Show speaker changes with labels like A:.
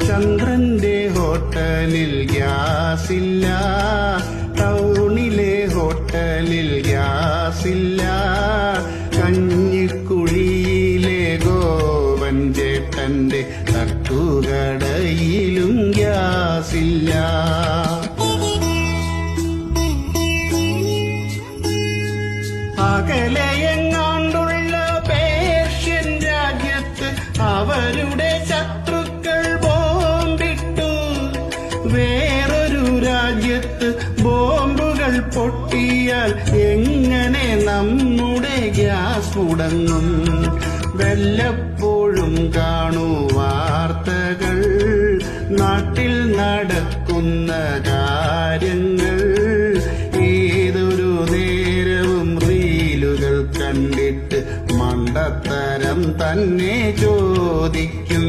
A: ചന്ദ്രന്റെ ഹോട്ടലിൽ ഗ്യാസില്ല, ടൗണിലെ ഹോട്ടലിൽ ഗ്യാസില്ല, കഞ്ഞിക്കുഴിയിലെ ഗോവൻ ചേട്ടന്റെ തട്ടുകടയിലും ഗ്യാസില്ല. അകലെയെങ്ങാണ്ടുള്ള പേർഷ്യൻ രാജ്യത്ത് അവരുടെ ശത്രുക്കൾ ബോംബിട്ടു. വേറൊരു രാജ്യത്ത് ബോംബുകൾ പൊട്ടിയാൽ എങ്ങനെ നമ്മുടെ ഗ്യാസ് മുടങ്ങും? വല്ലപ്പോഴും കാണൂ വാർത്തകൾ, നാട്ടിൽ നടക്കുന്ന കാര്യങ്ങൾ. ഏതൊരു നേരവും റീലുകൾ കണ്ടിട്ട് മണ്ടത്തരം തന്നെ ചോദിക്കും.